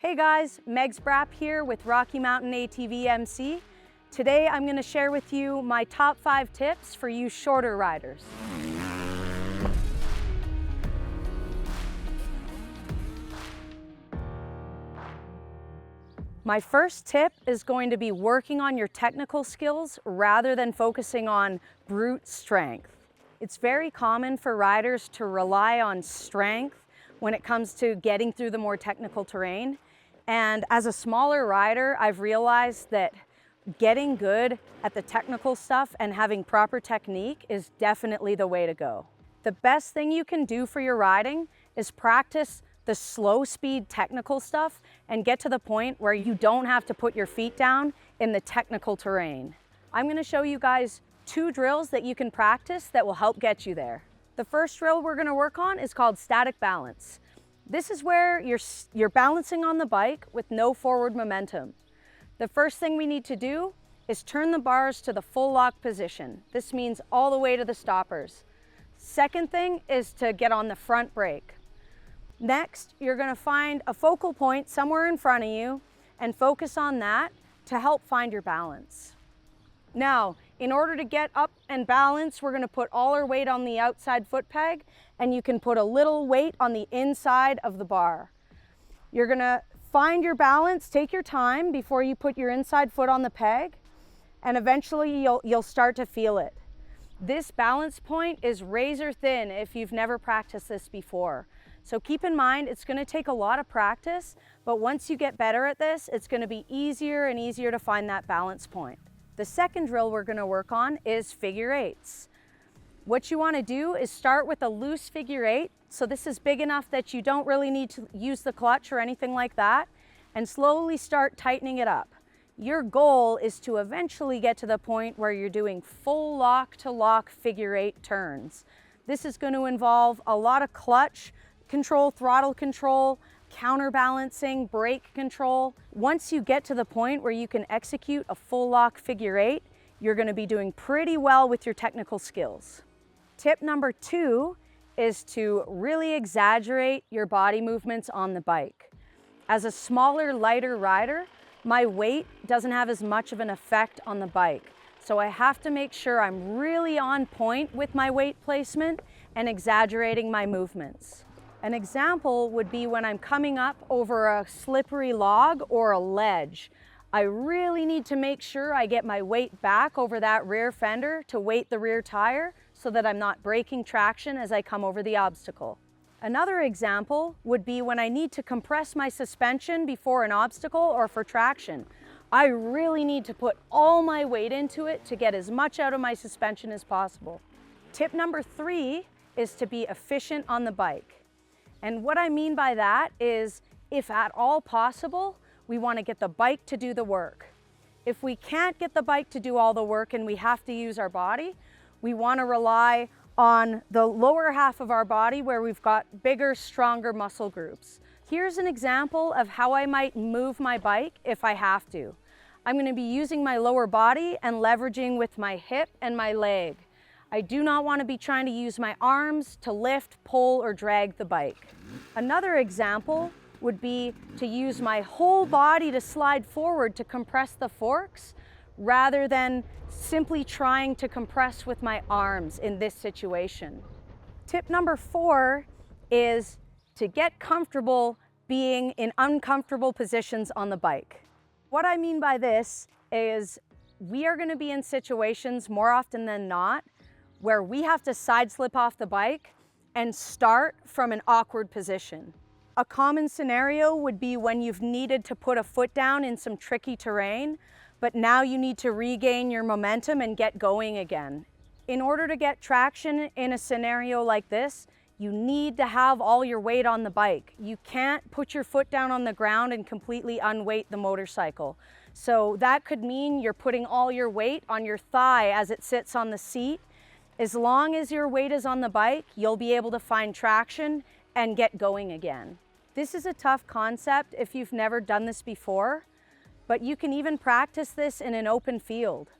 Hey guys, Megs Braap here with Rocky Mountain ATV MC. Today I'm going to share with you my top 5 tips for you shorter riders. My first tip is going to be working on your technical skills rather than focusing on brute strength. It's very common for riders to rely on strength when it comes to getting through the more technical terrain. And as a smaller rider, I've realized that getting good at the technical stuff and having proper technique is definitely the way to go. The best thing you can do for your riding is practice the slow speed technical stuff and get to the point where you don't have to put your feet down in the technical terrain. I'm going to show you guys 2 drills that you can practice that will help get you there. The first drill we're going to work on is called static balance. This is where you're balancing on the bike with no forward momentum. The first thing we need to do is turn the bars to the full lock position. This means all the way to the stoppers. Second thing is to get on the front brake. Next, you're going to find a focal point somewhere in front of you and focus on that to help find your balance. Now, in order to get up and balance, we're going to put all our weight on the outside foot peg, and you can put a little weight on the inside of the bar. You're going to find your balance, take your time before you put your inside foot on the peg, and eventually you'll start to feel it. This balance point is razor thin if you've never practiced this before. So keep in mind, it's going to take a lot of practice, but once you get better at this, it's going to be easier and easier to find that balance point. The second drill we're going to work on is figure eights. What you want to do is start with a loose figure eight. So this is big enough that you don't really need to use the clutch or anything like that, and slowly start tightening it up. Your goal is to eventually get to the point where you're doing full lock to lock figure eight turns. This is going to involve a lot of clutch control, throttle control, counterbalancing, brake control. Once you get to the point where you can execute a full lock figure eight, you're going to be doing pretty well with your technical skills. Tip number 2 is to really exaggerate your body movements on the bike. As a smaller, lighter rider, my weight doesn't have as much of an effect on the bike. So I have to make sure I'm really on point with my weight placement and exaggerating my movements. An example would be when I'm coming up over a slippery log or a ledge. I really need to make sure I get my weight back over that rear fender to weight the rear tire so that I'm not breaking traction as I come over the obstacle. Another example would be when I need to compress my suspension before an obstacle or for traction. I really need to put all my weight into it to get as much out of my suspension as possible. Tip number 3 is to be efficient on the bike. And what I mean by that is, if at all possible, we want to get the bike to do the work. If we can't get the bike to do all the work and we have to use our body, we want to rely on the lower half of our body where we've got bigger, stronger muscle groups. Here's an example of how I might move my bike if I have to. I'm going to be using my lower body and leveraging with my hip and my leg. I do not want to be trying to use my arms to lift, pull, or drag the bike. Another example would be to use my whole body to slide forward to compress the forks rather than simply trying to compress with my arms in this situation. Tip number 4 is to get comfortable being in uncomfortable positions on the bike. What I mean by this is we are going to be in situations more often than not where we have to side slip off the bike and start from an awkward position. A common scenario would be when you've needed to put a foot down in some tricky terrain, but now you need to regain your momentum and get going again. In order to get traction in a scenario like this, you need to have all your weight on the bike. You can't put your foot down on the ground and completely unweight the motorcycle. So that could mean you're putting all your weight on your thigh as it sits on the seat. As long as your weight is on the bike, you'll be able to find traction and get going again. This is a tough concept if you've never done this before, but you can even practice this in an open field.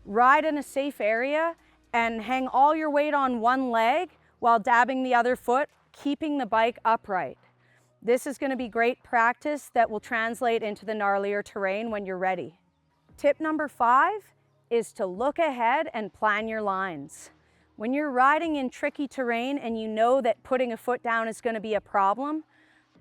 Ride in a safe area and hang all your weight on one leg while dabbing the other foot, keeping the bike upright. This is going to be great practice that will translate into the gnarlier terrain when you're ready. Tip number 5 is to look ahead and plan your lines. When you're riding in tricky terrain and you know that putting a foot down is going to be a problem,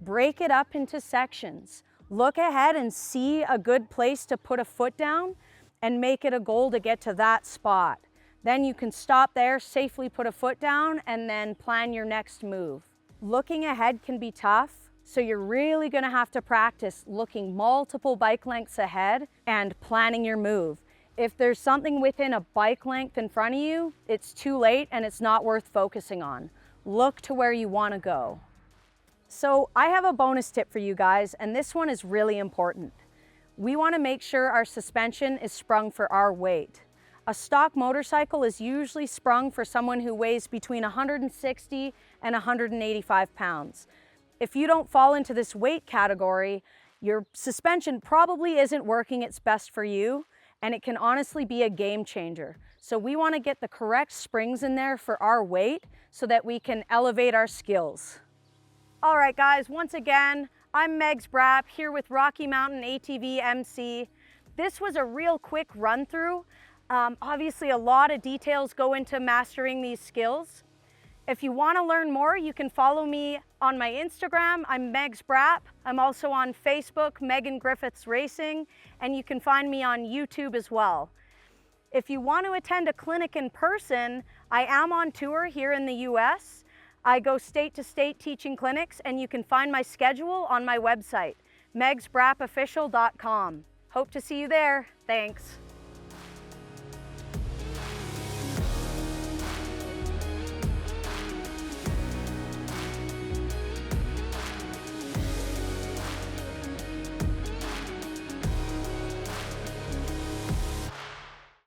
break it up into sections. Look ahead and see a good place to put a foot down and make it a goal to get to that spot. Then you can stop there, safely put a foot down, and then plan your next move. Looking ahead can be tough, so you're really going to have to practice looking multiple bike lengths ahead and planning your move. If there's something within a bike length in front of you, it's too late and it's not worth focusing on. Look to where you want to go. So I have a bonus tip for you guys, and this one is really important. We want to make sure our suspension is sprung for our weight. A stock motorcycle is usually sprung for someone who weighs between 160 and 185 pounds. If you don't fall into this weight category, your suspension probably isn't working its best for you, and it can honestly be a game changer. So we want to get the correct springs in there for our weight so that we can elevate our skills. All right, guys, once again, I'm Megs Braap here with Rocky Mountain ATV MC. This was a real quick run through. Obviously, a lot of details go into mastering these skills. If you want to learn more, you can follow me on my Instagram. I'm Megs Braap. I'm also on Facebook, Megan Griffiths Racing, and you can find me on YouTube as well. If you want to attend a clinic in person, I am on tour here in the US. I go state to state teaching clinics, and you can find my schedule on my website, megsbraapofficial.com. Hope to see you there. Thanks.